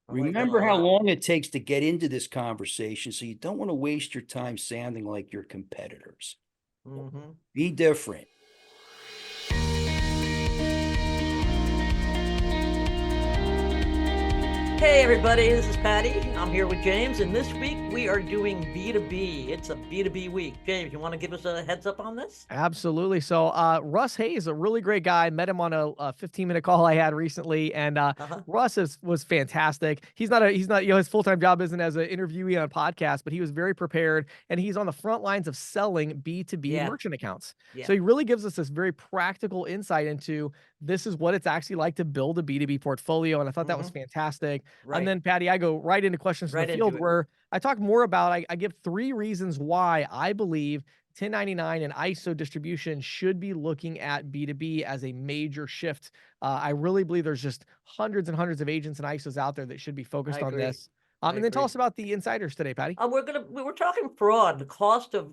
I like that a Remember how lot. long it takes to get into this conversation, so you don't want to waste your time sounding like your competitors. Mm-hmm. Be different. Hey everybody, this is Patti. I'm here with James, and this week we are doing B2B. It's a B2B week. James, you want to give us a heads up on this? Absolutely. So, Russ Hayes, a really great guy. Met him on a 15-minute call I had recently, and Uh-huh. Russ was fantastic. He's not, his full-time job isn't as an interviewee on a podcast, but he was very prepared, and he's on the front lines of selling B2B Yeah. merchant accounts. Yeah. So he really gives us this very practical insight into this is what it's actually like to build a B2B portfolio, and I thought that was fantastic. And Right. then, Patty, I go right into questions from Right the into field it. where I talk more about, I give 3 reasons why I believe 1099 and ISO distribution should be looking at B2B as a major shift. I really believe there's just hundreds and hundreds of agents and ISOs out there that should be I focused on agree. this. I And then tell agree. us about the insiders today, Patty. We were talking fraud, the cost of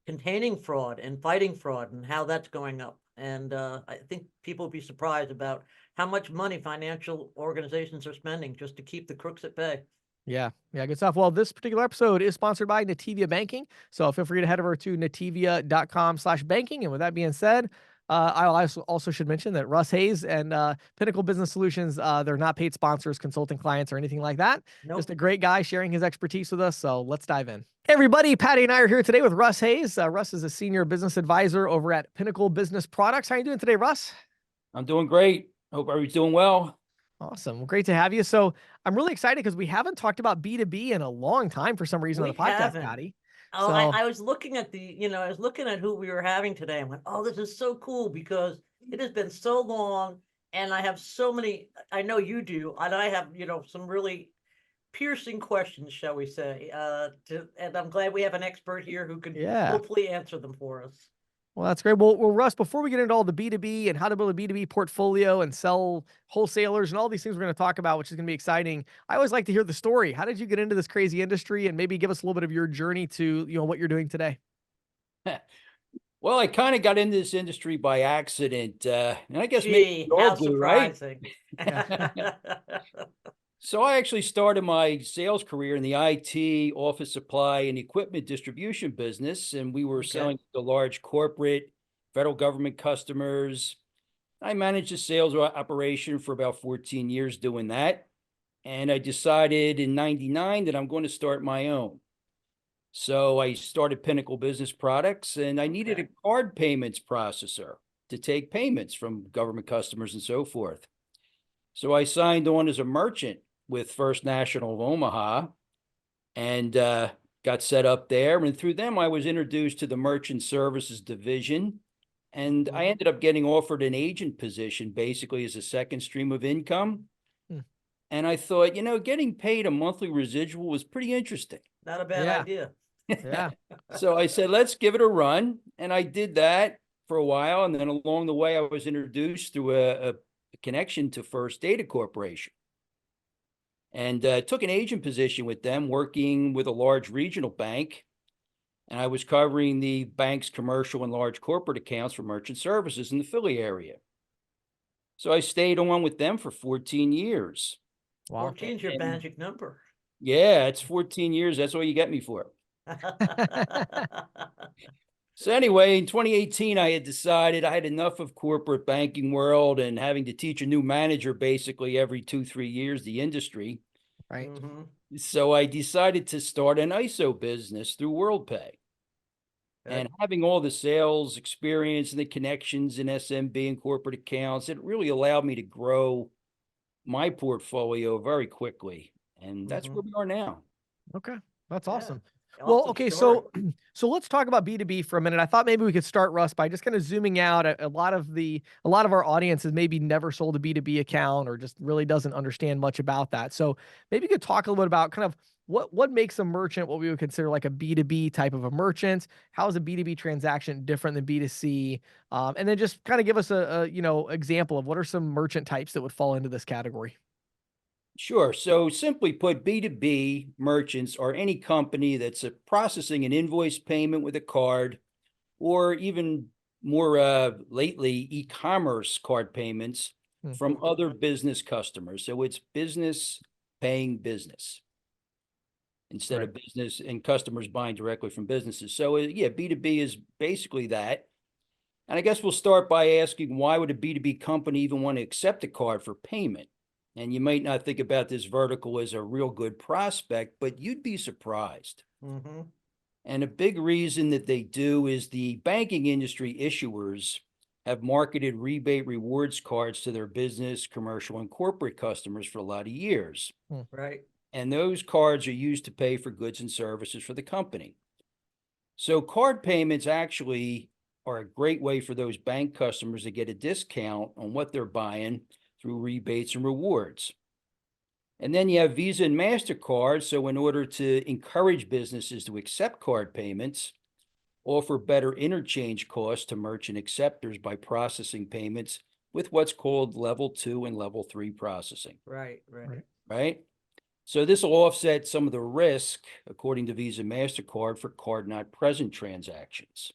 containing fraud and fighting fraud, and how that's going up. And I think people will be surprised about how much money financial organizations are spending just to keep the crooks at bay. Yeah, good stuff. Well, this particular episode is sponsored by Nativia Banking. So feel free to head over to nativia.com/banking. And with that being said, I also should mention that Russ Hayes and Pinnacle Business Solutions, they're not paid sponsors, consulting clients, or anything like that. Nope. Just a great guy sharing his expertise with us. So let's dive in. Hey, everybody. Patty and I are here today with Russ Hayes. Russ is a senior business advisor over at Pinnacle Business Products. How are you doing today, Russ? I'm doing great. Hope everybody's doing well. Awesome. Well, great to have you. So I'm really excited because we haven't talked about B2B in a long time for some reason on We the podcast, haven't. Patty. Oh, So I was looking at I was looking at who we were having today. I went, oh, this is so cool because it has been so long, and I have so many. I know you do, and I have, some really piercing questions, shall we say? And I'm glad we have an expert here who can yeah. hopefully answer them for us. Well, that's great. Well, Russ, before we get into all the B2B and how to build a B2B portfolio and sell wholesalers and all these things we're going to talk about, which is going to be exciting, I always like to hear the story. How did you get into this crazy industry, and maybe give us a little bit of your journey to, what you're doing today? Well, I kind of got into this industry by accident, and I guess maybe Gee, we all how do, right? surprising. So I actually started my sales career in the IT, office supply, and equipment distribution business, and we were Okay. selling to large corporate, federal government customers. I managed the sales operation for about 14 years doing that, and I decided in '99 that I'm going to start my own. So I started Pinnacle Business Products, and I needed a Okay. card payments processor to take payments from government customers and so forth. So I signed on as a merchant with First National of Omaha and got set up there. And through them, I was introduced to the merchant services division. And I Mhm. ended up getting offered an agent position basically as a second stream of income. Hmm. And I thought, getting paid a monthly residual was pretty interesting. Not a bad Yeah. idea. Yeah. So I said, let's give it a run. And I did that for a while. And then along the way, I was introduced through a connection to First Data Corporation and took an agent position with them, working with a large regional bank. And I was covering the bank's commercial and large corporate accounts for merchant services in the Philly area. So I stayed on with them for 14 years. Wow. 14 is your magic number. Yeah, it's 14 years. That's all you get me for. So anyway, in 2018, I had decided I had enough of corporate banking world and having to teach a new manager basically every 2-3 years, the industry. Right. So I decided to start an ISO business through WorldPay. And having all the sales experience and the connections in SMB and corporate accounts, it really allowed me to grow my portfolio very quickly. And that's where we are now. Okay. That's awesome. Yeah. Well, Awesome okay, story. so let's talk about B2B for a minute. I thought maybe we could start, Russ, by just kind of zooming out. A lot of our audience has maybe never sold a B2B account or just really doesn't understand much about that. So maybe you could talk a little bit about kind of what makes a merchant what we would consider like a B2B type of a merchant. How is a B2B transaction different than B2C? And then just kind of give us a example of what are some merchant types that would fall into this category. Sure. So simply put, B2B merchants are any company that's processing an invoice payment with a card, or even more lately, e-commerce card payments from other business customers. So it's business paying business instead of Right. business and customers buying directly from businesses. So yeah, B2B is basically that. And I guess we'll start by asking, why would a B2B company even want to accept a card for payment? And you might not think about this vertical as a real good prospect, but you'd be surprised. Mm-hmm. And a big reason that they do is the banking industry issuers have marketed rebate rewards cards to their business, commercial, and corporate customers for a lot of years. Right. And those cards are used to pay for goods and services for the company. So card payments actually are a great way for those bank customers to get a discount on what they're buying through rebates and rewards. And then you have Visa and MasterCard. So in order to encourage businesses to accept card payments, offer better interchange costs to merchant acceptors by processing payments with what's called level 2 and level 3 processing, Right. Right. right? So this will offset some of the risk, according to Visa and MasterCard, for card not present transactions.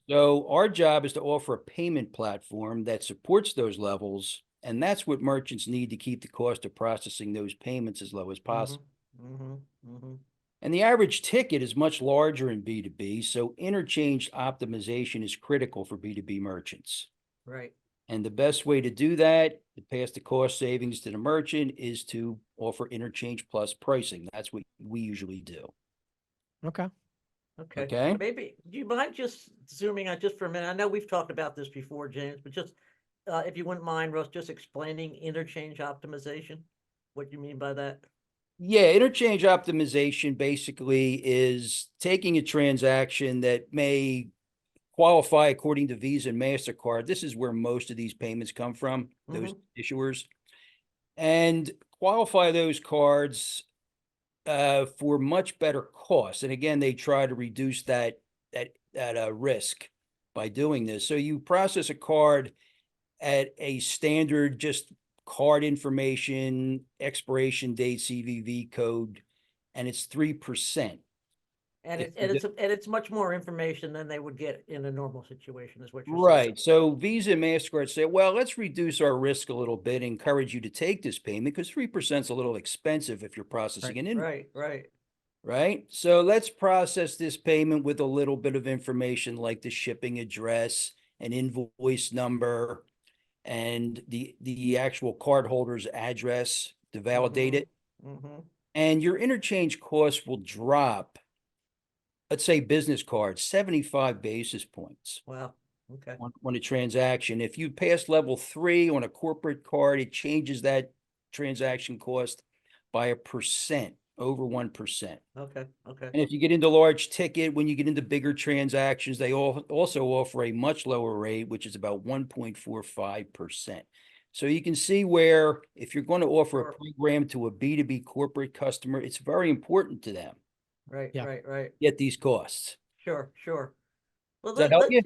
So our job is to offer a payment platform that supports those levels, and that's what merchants need to keep the cost of processing those payments as low as possible. Mm-hmm. Mm-hmm. And the average ticket is much larger in B2B, so interchange optimization is critical for B2B merchants. Right. And the best way to do that, to pass the cost savings to the merchant, is to offer interchange plus pricing. That's what we usually do. Okay. Okay. Okay. Maybe, do you mind just zooming out just for a minute? I know we've talked about this before, James, but just if you wouldn't mind, Russ, just explaining interchange optimization, what you mean by that? Yeah, interchange optimization basically is taking a transaction that may qualify according to Visa and MasterCard. This is where most of these payments come from, those issuers, and qualify those cards for much better costs. And again, they try to reduce that risk by doing this. So you process a card at a standard, just card information, expiration date, CVV code, and it's 3%. And If it's much more information than they would get in a normal situation, is what you're saying. Right. So Visa and MasterCard say, well, let's reduce our risk a little bit, encourage you to take this payment because 3% is a little expensive if you're processing an invoice. Right. Right. So let's process this payment with a little bit of information like the shipping address, an invoice number, and the actual cardholder's address to validate it. Mm-hmm. And your interchange costs will drop, let's say business cards, 75 basis points. Wow. Okay. On a transaction. If you pass level 3 on a corporate card, it changes that transaction cost by 1%, over 1%. Okay. And if you get into large ticket, when you get into bigger transactions, they also offer a much lower rate, which is about 1.45%. So you can see where if you're going to offer a program to a B2B corporate customer, it's very important to them. Right. Get these costs. Sure. Well, Does that help you?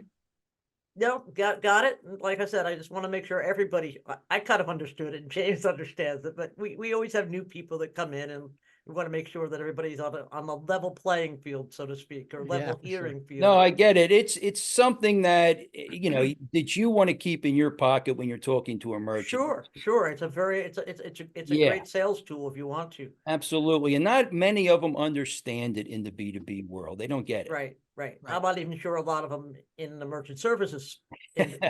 No, got it. Like I said, I just want to make sure everybody, I kind of understood it and James understands it, but we always have new people that come in and we want to make sure that everybody's on the level playing field, so to speak, or level hearing field. No, I get it. It's something that, that you want to keep in your pocket when you're talking to a merchant. Sure. It's a great sales tool if you want to. Absolutely. And not many of them understand it in the B2B world. They don't get it. Right. I'm not even sure a lot of them in the merchant services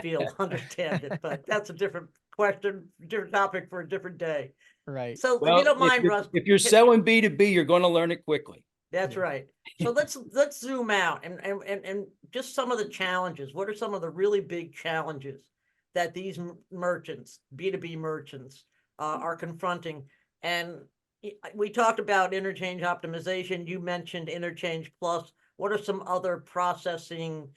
field understand it, but that's a different question, different topic for a different day. Right. So if you don't mind, Russ, if you're selling B2B, you're going to learn it quickly. That's right. So let's zoom out and just some of the challenges. What are some of the really big challenges that these merchants, B2B merchants, are confronting? And we talked about interchange optimization. You mentioned Interchange Plus. What are some other processing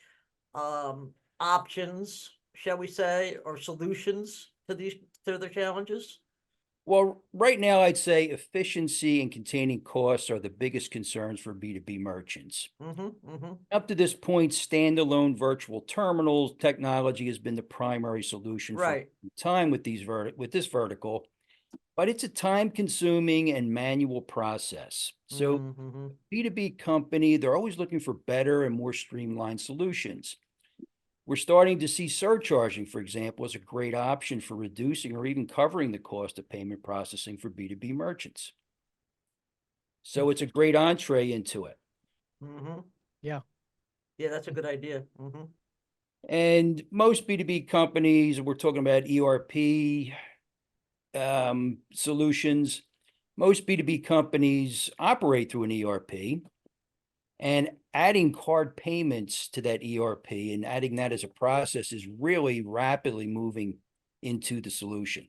options, shall we say, or solutions to the challenges? Well, right now, I'd say efficiency and containing costs are the biggest concerns for B2B merchants. Up to this point, standalone virtual terminals technology has been the primary solution for time with this vertical, but it's a time-consuming and manual process. So B2B company, they're always looking for better and more streamlined solutions. We're starting to see surcharging, for example, as a great option for reducing or even covering the cost of payment processing for B2B merchants. So it's a great entree into it. Mm-hmm. Yeah. Yeah, that's a good idea. Mm-hmm. And most B2B companies, we're talking about ERP solutions. Most B2B companies operate through an ERP, and adding card payments to that ERP and adding that as a process is really rapidly moving into the solution.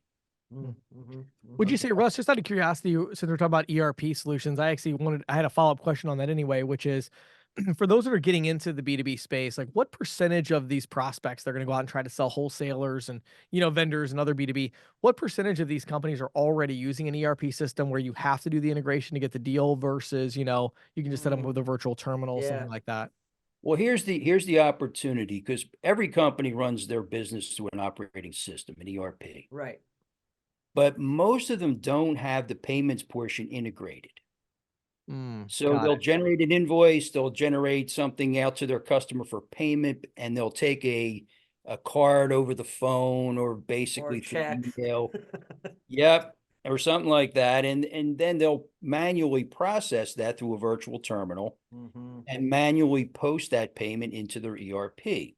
Mm-hmm. Would you say, Russ, just out of curiosity, since we're talking about ERP solutions, I had a follow-up question on that anyway, which is for those that are getting into the B2B space, like what percentage of these prospects they're going to go out and try to sell wholesalers and, vendors and other B2B, what percentage of these companies are already using an ERP system where you have to do the integration to get the deal versus, you can just set them with a virtual terminal, something like that? Well, here's the opportunity, because every company runs their business through an operating system, an ERP. Right. But most of them don't have the payments portion integrated. So they'll generate an invoice, they'll generate something out to their customer for payment, and they'll take a card over the phone or basically through check. email. Yep, or something like that. And then they'll manually process that through a virtual terminal and manually post that payment into their ERP.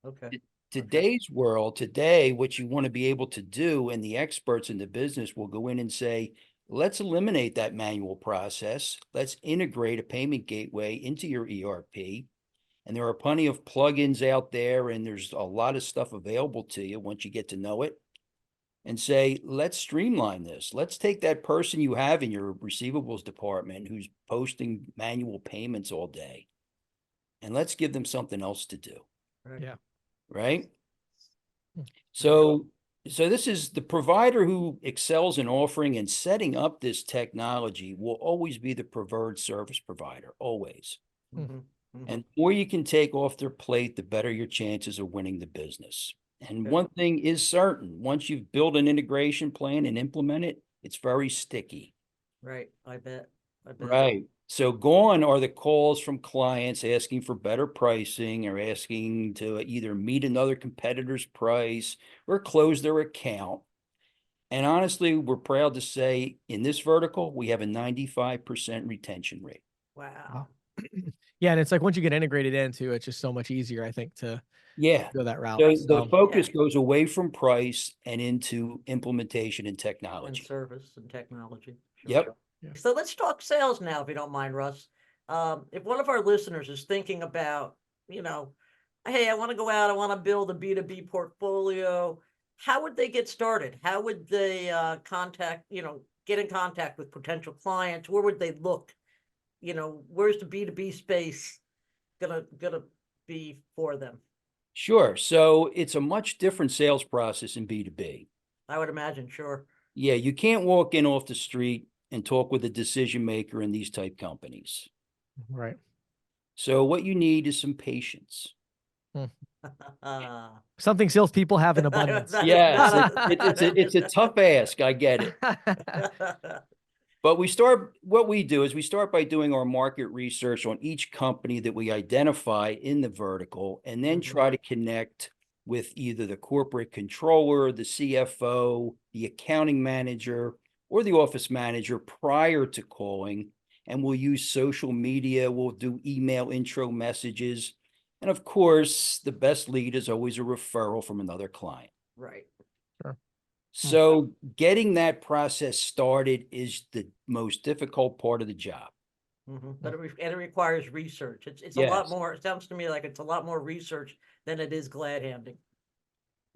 Okay. Today's world, today, what you want to be able to do, and the experts in the business will go in and say, let's eliminate that manual process. Let's integrate a payment gateway into your ERP. And there are plenty of plugins out there, and there's a lot of stuff available to you once you get to know it. And say, let's streamline this. Let's take that person you have in your receivables department who's posting manual payments all day, and let's give them something else to do. Yeah. Right? So this is the provider who excels in offering and setting up this technology will always be the preferred service provider, always. And the more you can take off their plate, the better your chances of winning the business. And one thing is certain, once you've built an integration plan and implement it, it's very sticky. Right. I bet. Right. So gone are the calls from clients asking for better pricing or asking to either meet another competitor's price or close their account. And honestly, we're proud to say in this vertical, we have a 95% retention rate. Wow. Yeah. And it's like once you get integrated into it, it's just so much easier, I think, to go that route. So the focus goes away from price and into implementation and technology. And service and technology. Sure. Yep. So let's talk sales now, if you don't mind, Russ. If one of our listeners is thinking about, hey, I want to go out, I want to build a B2B portfolio, how would they get started? How would they get in contact with potential clients? Where would they look? Where's the B2B space gonna be for them? Sure. So it's a much different sales process in B2B. I would imagine, sure. Yeah, you can't walk in off the street and talk with a decision maker in these type companies. Right. So what you need is some patience. Something salespeople have in abundance. Yes, it's a tough ask. I get it. But what we do is we start by doing our market research on each company that we identify in the vertical, and then try to connect with either the corporate controller, the CFO, the accounting manager, or the office manager prior to calling. And we'll use social media. We'll do email intro messages. And of course, the best lead is always a referral from another client. Right. Sure. So getting that process started is the most difficult part of the job. But it requires research. It's a lot more, it sounds to me like it's a lot more research than it is glad handing.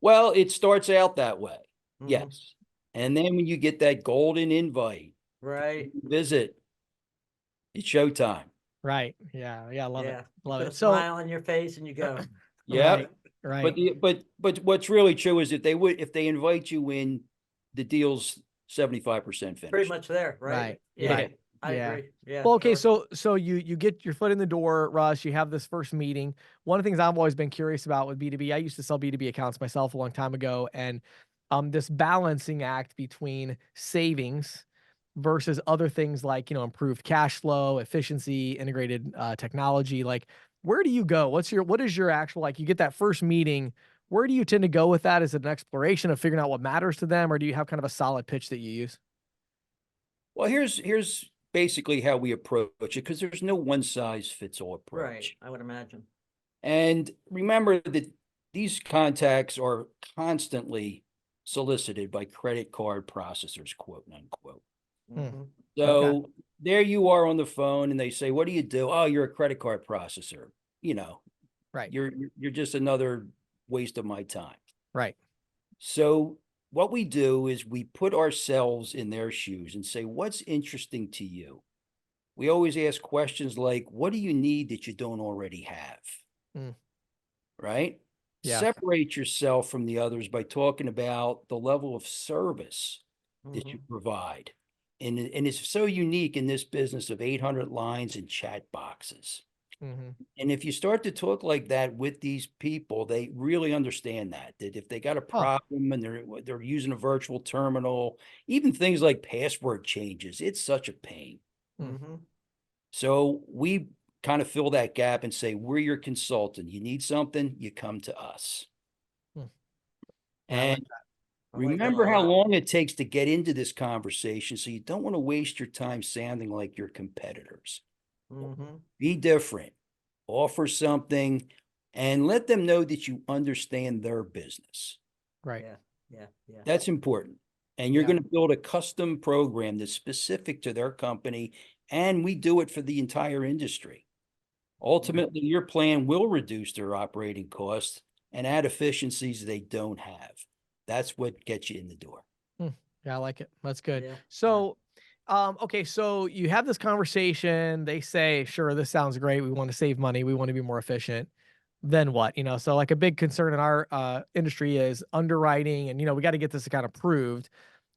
Well, it starts out that way. Yes. And then when you get that golden invite, right, visit, it's showtime. Right. Yeah. Yeah. Love it. Love Put it. a smile on your face and you go. Yeah. Right. But what's really true is if they invite you in, the deal's 75% finished. Pretty much there, right? Yeah. I agree. Yeah. Well, okay. So you get your foot in the door, Russ. You have this first meeting. One of the things I've always been curious about with B2B, I used to sell B2B accounts myself a long time ago, and this balancing act between savings versus other things like improved cash flow, efficiency, integrated technology. Like, where do you go? What is your actual, like, you get that first meeting, where do you tend to go with that? Is it an exploration of figuring out what matters to them, or do you have kind of a solid pitch that you use? Well, here's basically how we approach it, because there's no one size fits all Right, approach. I would imagine. And remember that these contacts are constantly solicited by credit card processors, quote unquote. Hmm. Mhm. So there you are on the phone and they say, "What do you do?" "Oh, you're a credit card processor." You know, Right. you're just another waste of my time. Right. So what we do is we put ourselves in their shoes and say, "What's interesting to you?" We always ask questions like, "What do you need that you don't already have?" Mm. Right? Yeah. Separate yourself from the others by talking about the level of service that you Mhm. provide. And it's so unique in this business of 800 lines and chat boxes. Hmm. And if you start to talk like that with these people, they really understand that if they got a Huh. problem and they're using a virtual terminal, even things like password changes, it's such a pain. Mhm. So we kind of fill that gap and say, we're your consultant. You need something, you come to us. Hmm. Yeah, I like And I like that a remember how lot. long it takes to get into this conversation. So you don't want to waste your time sounding like your competitors. Mhm. Be different, offer something, and let them know that you understand their business. right. Yeah, yeah, yeah. That's important. And you're Yeah. going to build a custom program that's specific to their company. And we do it for the entire industry. Ultimately, your plan will reduce their operating costs and add efficiencies they don't have. That's what gets you in the door. Hmm. Yeah, I like it. That's good. Yeah, yeah. So, okay, so you have this conversation. They say, "Sure, this sounds great. We want to save money. We want to be more efficient." Then what? So like a big concern in our industry is underwriting, and we got to get this kind of proved.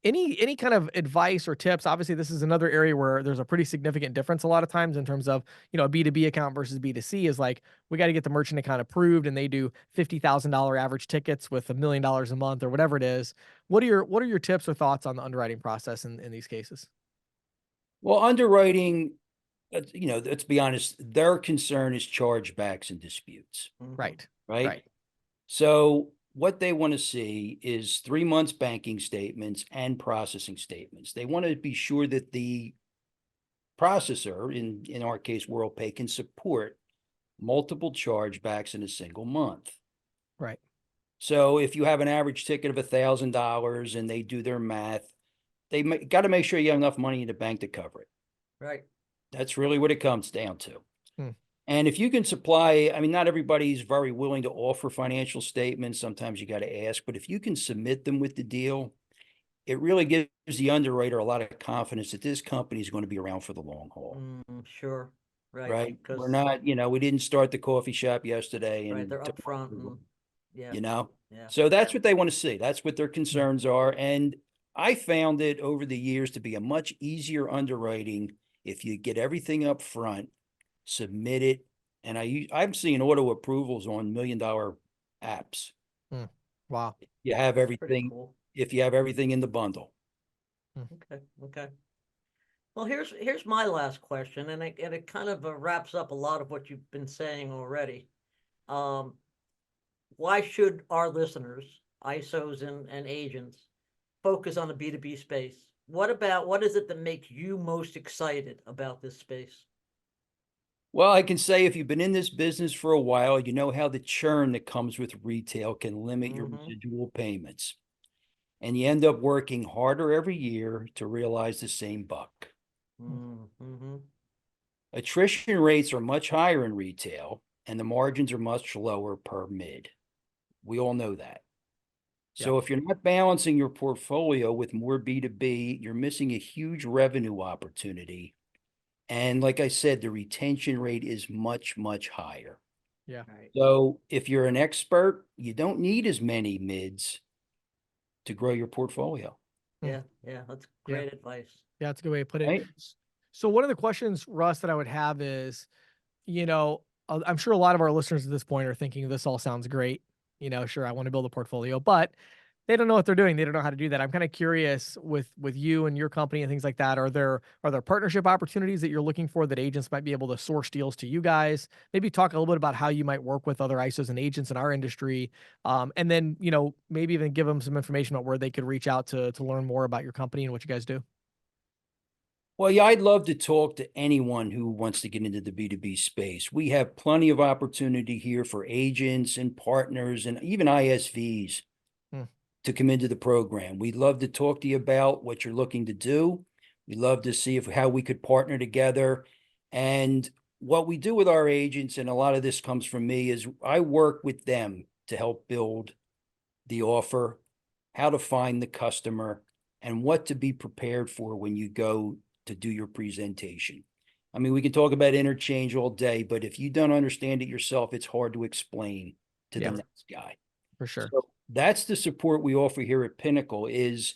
Any kind of advice or tips? Obviously, this is another area where there's a pretty significant difference a lot of times in terms of a B2B account versus B2C is like we got to get the merchant account approved, and they do $50,000 average tickets with $1 million a month or whatever it is. What are your tips or thoughts on the underwriting process in these cases? Well, underwriting, let's be honest, their concern is chargebacks and disputes, Mhm. Right. right? Right. So what they want to see is 3 months banking statements and processing statements. They want to be sure that the processor, in our case, WorldPay, can support multiple chargebacks in a single month. Right. So if you have an average ticket of $1,000 and they do their math, they got to make sure you have enough money in the bank to cover it. Right. That's really what it comes down to. Hmm. And if you can supply, I mean, not everybody's very willing to offer financial statements. Sometimes you got to ask, but if you can submit them with the deal, it really gives the underwriter a lot of confidence that this company is going to be around for the long haul, Sure. Right, right? We're because not, we didn't start the coffee shop yesterday right, and they're upfront and yeah, you know? yeah. So that's what they want to see. That's what their concerns are. And I found it over the years to be a much easier underwriting if you get everything up front, submit it. And I'm seeing auto approvals on $1 million apps. Hmm. Wow. You have That's pretty everything, cool. if you have everything in the bundle. Okay, okay. Well, here's my last question, and it kind of wraps up a lot of what you've been saying already. Um, why should our listeners, ISOs and agents, focus on the B2B space? What is it that makes you most excited about this space? Well, I can say if you've been in this business for a while, you know how the churn that comes with retail can limit your Mm-hmm. residual payments. And you end up working harder every year to realize the same buck. Mm-hmm. Attrition rates are much higher in retail, and the margins are much lower per mid. We all know that. Yep. So if you're not balancing your portfolio with more B2B, you're missing a huge revenue opportunity. And like I said, the retention rate is much, much higher. Yeah. Right. So if you're an expert, you don't need as many mids to grow your portfolio, Hmm. Yeah, yeah, that's Yeah. great advice. Yeah, that's a good way to put it. right? So one of the questions, Russ, that I would have is, I'm sure a lot of our listeners at this point are thinking this all sounds great. Sure, I want to build a portfolio, but they don't know what they're doing. They don't know how to do that. I'm kind of curious with you and your company and things like that. Are there partnership opportunities that you're looking for that agents might be able to source deals to you guys? Maybe talk a little bit about how you might work with other ISOs and agents in our industry. And then, maybe even give them some information about where they could reach out to learn more about your company and what you guys do. Well, yeah, I'd love to talk to anyone who wants to get into the B2B space. We have plenty of opportunity here for agents and partners and even ISVs Hmm. to come into the program. We'd love to talk to you about what you're looking to do. We'd love to see how we could partner together. And what we do with our agents, and a lot of this comes from me, is I work with them to help build the offer, how to find the customer, and what to be prepared for when you go to do your presentation. I mean, we can talk about interchange all day, but if you don't understand it yourself, it's hard to explain to Yeah. the next guy. For sure. So that's the support we offer here at Pinnacle is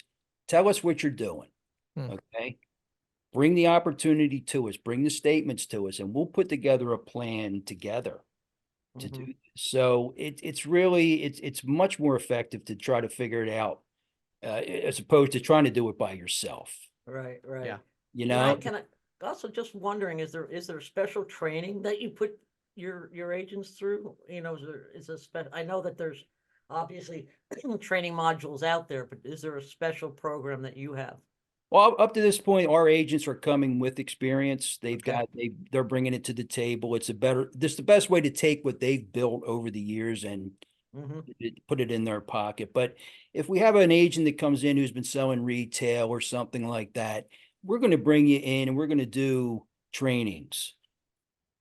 tell us what you're doing. Okay. Bring the opportunity to us, bring the statements to us, and we'll put together a plan together to do this. So it's really, it's much more effective to try to figure it out as opposed to trying to do it by yourself. Right, right. Yeah. You know, Can I also just wondering, is there special training that you put your agents through? Is a I know that there's obviously training modules out there, but is there a special program that you have? well, up to this point, our agents are coming with experience. Okay. They're bringing it to the table. This the best way to take what they've built over the years and put it in their pocket. But if we have an agent that comes in who's been selling retail or something like that, we're going to bring you in and we're going to do trainings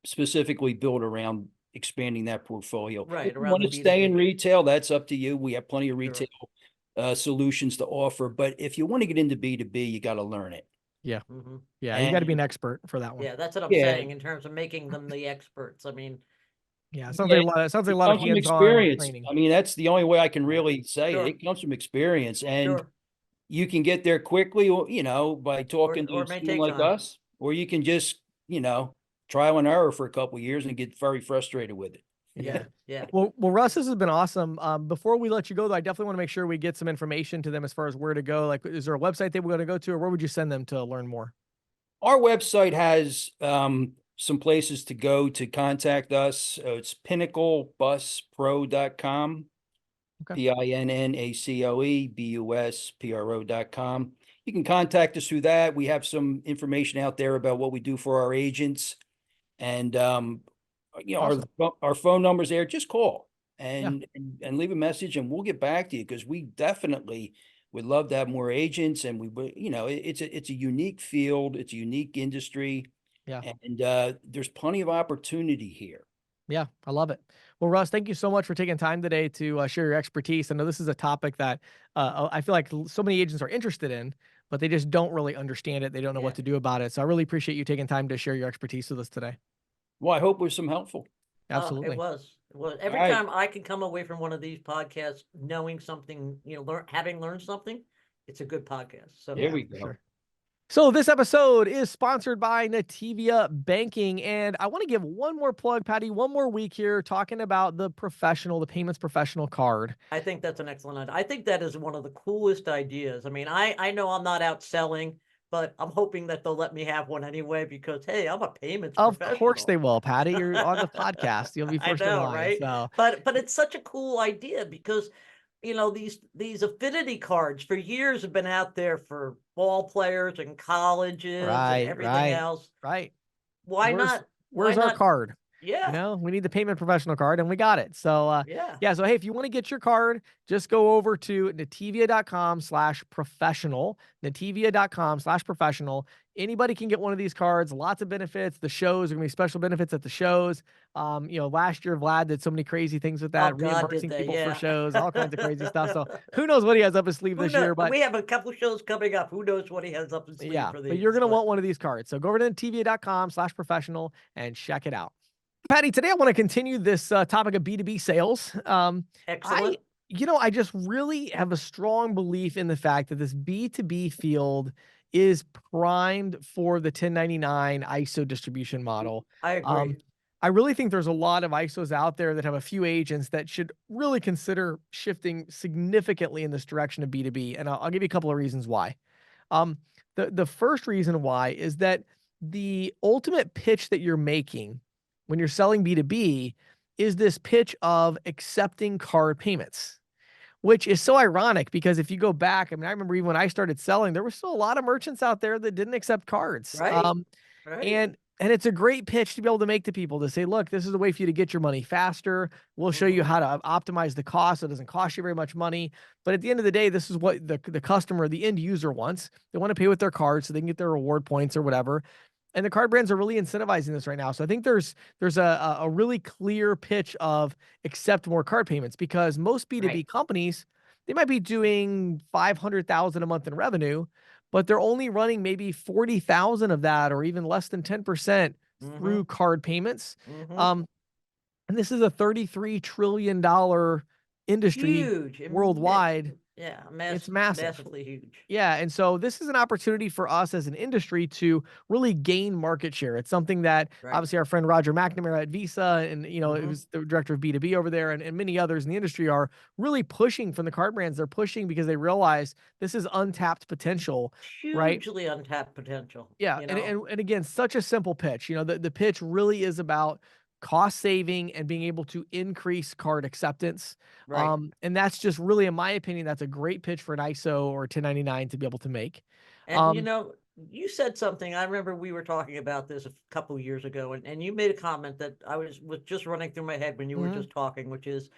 specifically built around expanding that portfolio. Right, If you around want the to stay in B2B. retail, that's up to you. We have plenty of Sure. retail solutions to offer. But if you want to get into B2B, you got to learn it. Yeah. Mhm. Yeah. You got to be an And expert for that one. Yeah, that's what I'm yeah, saying in terms of making them the experts. I mean, Yeah. It sounds yeah, like a it lot of comes from hands-on experience. training. I mean, that's the only way I can Yeah. really say it. Sure. It comes from experience. And sure. you can get there quickly, by talking Or to it may someone take like time. us, or you can just, trial and error for a couple of years and get very frustrated with it. Yeah, yeah. Well, Russ, this has been awesome. Before we let you go, though, I definitely want to make sure we get some information to them as far as where to go. Like, is there a website they were going to go to, or where would you send them to learn more? Our website has some places to go to contact us. It's pinnaclebuspro.com, Okay. PINNACLEBUSPRO.com. You can contact us through that. We have some information out there about what we do for our agents. And Awesome. our phone number's there. Just call Yeah. and leave a message, and we'll get back to you because we definitely would love to have more agents. And it's a unique field, it's a unique industry, Yeah. and there's plenty of opportunity here. Yeah, I love it. Well, Russ, thank you so much for taking time today to share your expertise. I know this is a topic that I feel like so many agents are interested in, but they just don't really understand it. They don't know what Yeah. to do about it. So I really appreciate you taking time to share your expertise with us today. Well, I hope it was some helpful. Absolutely. It was. It was. All Every right. time I can come away from one of these podcasts knowing something, having learned something, it's a good podcast. So There we For go. sure. So this episode is sponsored by Nativia Banking, and I want to give one more plug, Patti, one more week here talking about the payments professional card. I think that's an excellent idea. I think that is one of the coolest ideas. I mean, I know I'm not out selling, but I'm hoping that they'll let me have one anyway because hey, I'm a payments Of professional. course they will, Patti. You're on the podcast. You'll be I first in know, line. right? So But it's such a cool idea because these affinity cards for years have been out there for ball players and colleges and everything else. right. Why Where's not? where's our card? Yeah, We need the payment professional card, and we got it. So yeah. yeah. So hey, if you want to get your card, just go over to nativia.com/professional, nativia.com/professional. Anybody can get one of these cards. Lots of benefits. The shows are gonna be special benefits at the shows. Last year Vlad did so many crazy things with Oh that, God, did reimbursing they? people for Yeah. shows, all kinds of crazy stuff. So who knows what he has up his sleeve Who this knows? year, but We have a couple shows coming up. Who knows what he has up his sleeve yeah, for but you're these? gonna want one of these cards. So go over to nativia.com/professional and check it out. Patti, today I want to continue this topic of B2B sales. Excellent. I just really have a strong belief in the fact that this B2B field is primed for the 1099 ISO distribution model. I agree. I really think there's a lot of ISOs out there that have a few agents that should really consider shifting significantly in this direction of B2B. And I'll give you a couple of reasons why. Um, the first reason why is that the ultimate pitch that you're making when you're selling B2B is this pitch of accepting card payments, which is so ironic because if you go back, I mean, I remember even when I started selling, there were still a lot of merchants out there that didn't accept cards. Right. Right. And it's a great pitch to be able to make to people to say, look, this is a way for you to get your money faster. We'll show you Mhm. how to optimize the cost so it doesn't cost you very much money. But at the end of the day, this is what the customer, the end user wants. They want to pay with their card so they can get their reward points or whatever. And the card brands are really incentivizing this right now. So I think there's a really clear pitch of accept more card payments because most B2B Right. companies, they might be doing 500,000 a month in revenue, but they're only running maybe 40,000 of that or even less than 10% through Mhm. card payments. Mhm. Um, and this is a $33 trillion industry Huge. worldwide. Yeah, It's massive. massively huge. Yeah, and so this is an opportunity for us as an industry to really gain market share. It's something that Right. obviously our friend Roger McNamara at Visa and it Mhm. was the director of B2B over there and many others in the industry are really pushing from the card brands. They're pushing because they realize this is untapped potential, right? Hugely untapped potential, Yeah, you and know? again, such a simple pitch. The pitch really is about cost saving and being able to increase card acceptance. Right. And that's just really, in my opinion, that's a great pitch for an ISO or 1099 to be able to make. And Um, you said something. I remember we were talking about this a couple years ago, and you made a comment that I was just running through my head when you were mhm. just talking, which is,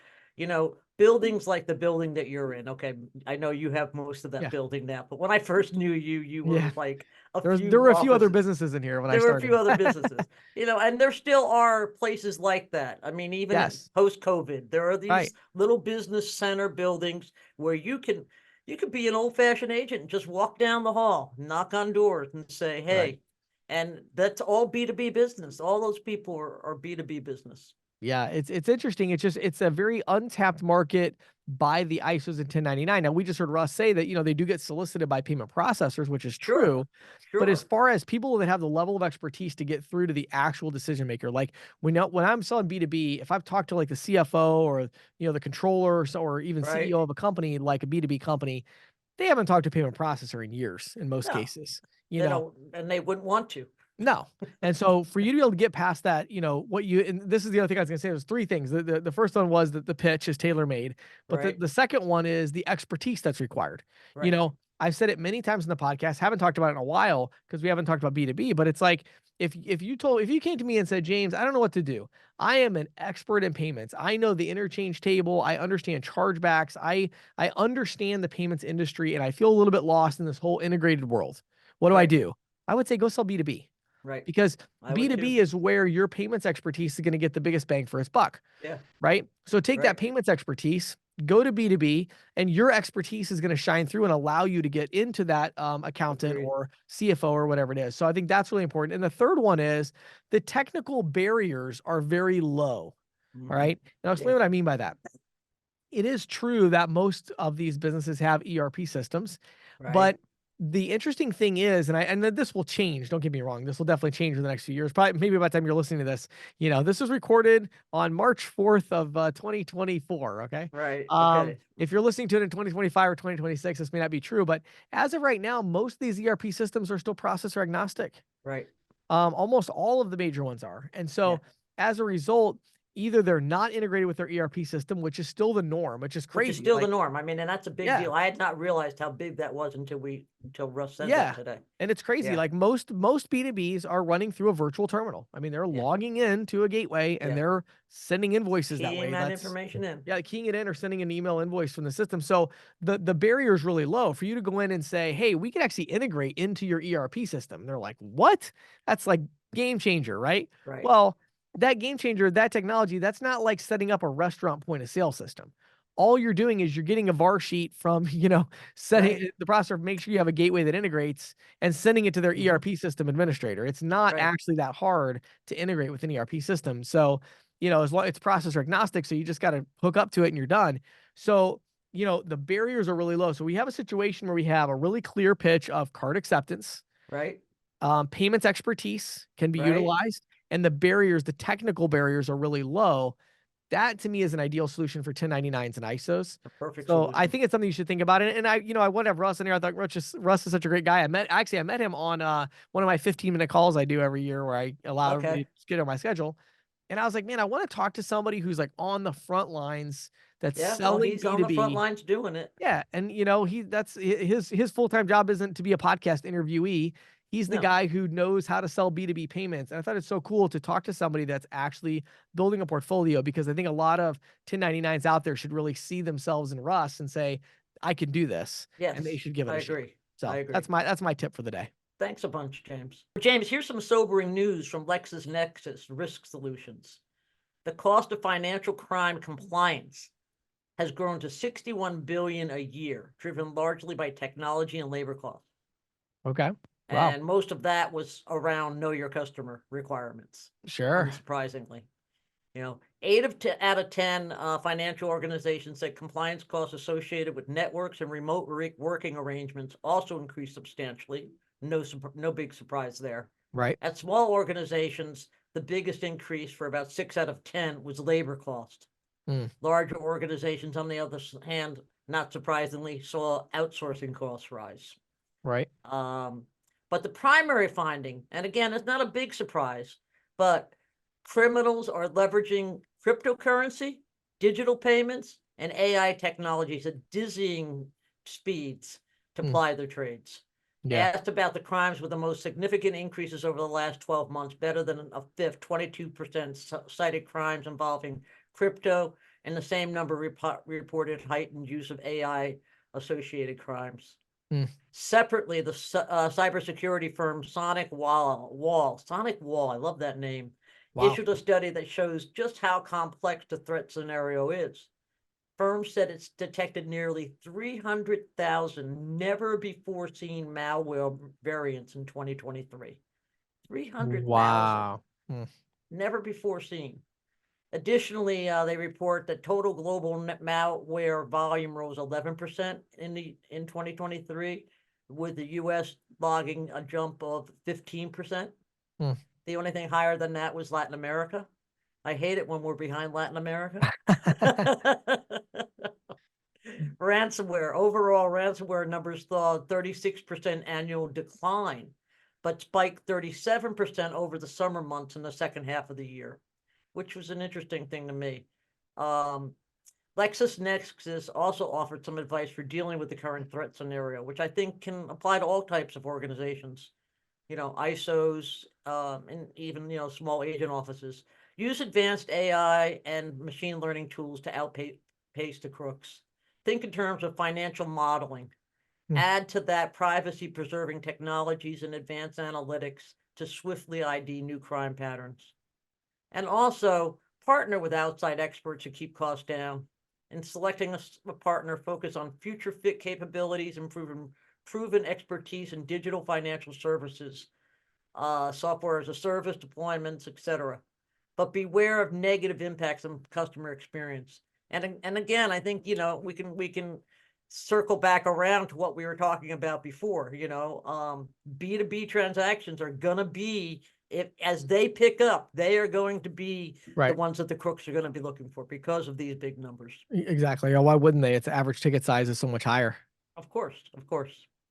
buildings like the building that you're in. Okay, I know you have most of that Yeah, building now, but when I first knew you, you were yeah. like a There few were a few other offices. businesses in here when I There were a few started. other businesses, and there still are places like that. I mean, even in Yes, post-COVID, there are right. these little business center buildings where you could be an old-fashioned agent and just walk down the hall, knock on doors and say, Right. hey, and that's all B2B business. All those people are B2B business. Yeah, it's interesting. It's a very untapped market by the ISOs in 1099. Now we just heard Russ say that they do get solicited by payment processors, which is Sure, true. But as sure, far as people that have the level of expertise to get through to the actual decision maker, like when I'm selling B2B, if I've talked to like the CFO or the controller or even right? CEO of a company like a B2B company, they haven't talked to a payment processor in years in most No, cases. they don't, and they wouldn't want to. No. And so for you to be able to get past that, and this is the other thing I was going to say, there's three things. The first one was that the pitch is tailor made, but the, Right, the second one is the expertise that's required. You right, know, I've said it many times in the podcast, haven't talked about it in a while because we haven't talked about B2B, but it's like if you came to me and said, James, I don't know what to do. I am an expert in payments. I know the interchange table. I understand chargebacks. I understand the payments industry and I feel a little bit lost in this whole integrated world. What do I right, do? I would say go sell B2B right. because I would too. B2B is where your payments expertise is going to get the biggest bang for its buck, Yeah, right? So take that right. payments expertise, go to B2B, and your expertise is going to shine through and allow you to get into that accountant Agreed. or CFO or whatever it is. So I think that's really important. And the third one is the technical barriers are very low. All Mhm. right. Now, I'll Yeah, explain what I mean by that. It is true that most of these businesses have ERP systems, right. but the interesting thing is, and this will change. Don't get me wrong. This will definitely change in the next few years. Probably maybe by the time you're listening to this, this was recorded on March 4th of 2024. Okay. Right. Okay. If you're listening to it in 2025 or 2026, this may not be true, but as of right now, most of these ERP systems are still processor agnostic. Right. Almost all of the major ones are. And Yeah. so as a result, either they're not integrated with their ERP system, which is still the norm, which is Which is crazy. still the Like, norm. I mean, and that's a big yeah, deal. I had not realized how big that was until Russ said that yeah. today. And it's crazy. Yeah. Like most B2Bs are running through a virtual terminal. I mean, they're Yeah. logging in to a gateway and Yeah. they're sending invoices that Keying way. that That's information in. yeah, keying it in or sending an email invoice from the system. So the barrier is really low for you to go in and say, hey, we can actually integrate into your ERP system. They're like, what? That's like game changer, right? Right. Well, that game changer, that technology, that's not like setting up a restaurant point of sale system. All you're doing is you're getting a VAR sheet from, setting Right. the processor, make sure you have a gateway that integrates and sending it to their Hmm. ERP system administrator. It's not Right. actually that hard to integrate with an ERP system. So, as long it's processor agnostic, so you just got to hook up to it and you're done. So, the barriers are really low. So we have a situation where we have a really clear pitch of card acceptance, Right. payments expertise can be Right. utilized, and the barriers, the technical barriers are really low, that to me is an ideal solution for 1099s and ISOs. A perfect So I solution. think it's something you should think about. And I would have Russ in here. I thought Russ is such a great guy. I met him on one of my 15-minute calls I do every year where I allow everybody Okay. to get on my schedule. And I was like, man, I want to talk to somebody who's like on the front lines that's Yeah, well, selling he's on the front B2B. lines doing it. Yeah, and that's his full-time job isn't to be a podcast interviewee. He's the No. guy who knows how to sell B2B payments. And I thought it's so cool to talk to somebody that's actually building a portfolio, because I think a lot of 1099s out there should really see themselves in Russ and say, I can do this. Yes, And they should give it I a shot. agree. So I agree. that's my tip for the day. Thanks a bunch, James. James, here's some sobering news from LexisNexis Risk Solutions. The cost of financial crime compliance has grown to $61 billion a year, driven largely by technology and labor costs. Okay. Wow. And most of that was around know your customer requirements, Sure. unsurprisingly. 8 out of 10 financial organizations said compliance costs associated with networks and remote working arrangements also increased substantially. No big surprise there. Right. At small organizations, the biggest increase for about 6 out of 10 was labor cost. Larger organizations, on the other hand, not surprisingly, saw outsourcing costs rise. Right. But the primary finding, and again, it's not a big surprise, but criminals are leveraging cryptocurrency, digital payments, and AI technologies at dizzying speeds to ply their trades. Yeah. Asked about the crimes with the most significant increases over the last 12 months, better than a fifth, 22% cited crimes involving crypto, and the same number reported heightened use of AI associated crimes. Separately, the cybersecurity firm Sonic Wall, I love that name, issued a study that shows just how complex the threat scenario is. Firm said it's detected nearly 300,000 never before seen malware variants in 2023. 300,000. Wow. Never before seen. Additionally, they report that total global malware volume rose 11% in 2023, with the U.S. logging a jump of 15%. The only thing higher than that was Latin America. I hate it when we're behind Latin America. Overall ransomware numbers saw 36% annual decline, but spiked 37% over the summer months in the second half of the year, which was an interesting thing to me. LexisNexis also offered some advice for dealing with the current threat scenario, which I think can apply to all types of organizations, ISOs, and even, small agent offices. Use advanced AI and machine learning tools to outpace the crooks. Think in terms of financial modeling. Add to that privacy-preserving technologies and advanced analytics to swiftly ID new crime patterns. And also partner with outside experts to keep costs down. And selecting a partner, focus on future fit capabilities and proven expertise in digital financial services, software as a service deployments, etc. But beware of negative impacts on customer experience. And again, I think we can circle back around to what we were talking about before. B2B transactions are gonna be, as they pick up, they are going to be the ones that the crooks are going to be looking for because of these big numbers. Exactly. Why wouldn't they? It's average ticket size is so much higher. Of course.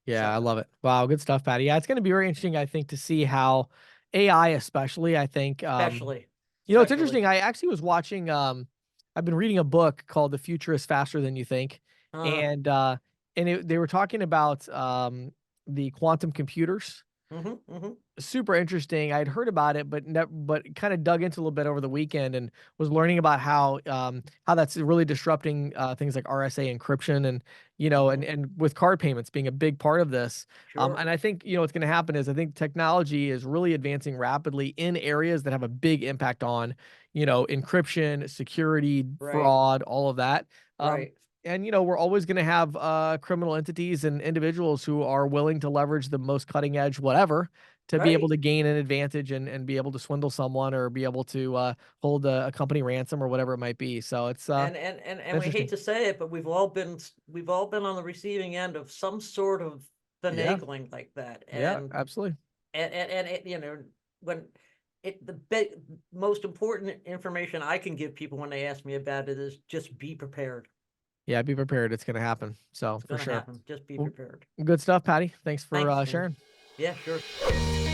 Yeah, I love it. Wow, good stuff, Patti. Yeah, it's going to be very interesting, I think, to see how AI, especially, I think, it's interesting. I actually was watching, I've been reading a book called The Future is Faster Than You Think. And they were talking about the quantum computers. Super interesting. I'd heard about it, but kind of dug into a little bit over the weekend and was learning about how that's really disrupting things like RSA encryption and and with card payments being a big part of this. And I think what's going to happen is I think technology is really advancing rapidly in areas that have a big impact on encryption, security, fraud, all of that. And we're always going to have criminal entities and individuals who are willing to leverage the most cutting edge whatever to be able to gain an advantage and be able to swindle someone or be able to hold a company ransom or whatever it might be. So it's and we hate to say it, but we've all been on the receiving end of some sort of finagling like that. And, absolutely. And when most important information I can give people when they ask me about it is just be prepared. Yeah, be prepared. It's going to happen. So It's for gonna sure. happen. Just be Well, prepared. good stuff, Patty. Thanks for Thanks, man. sharing. Yeah, sure.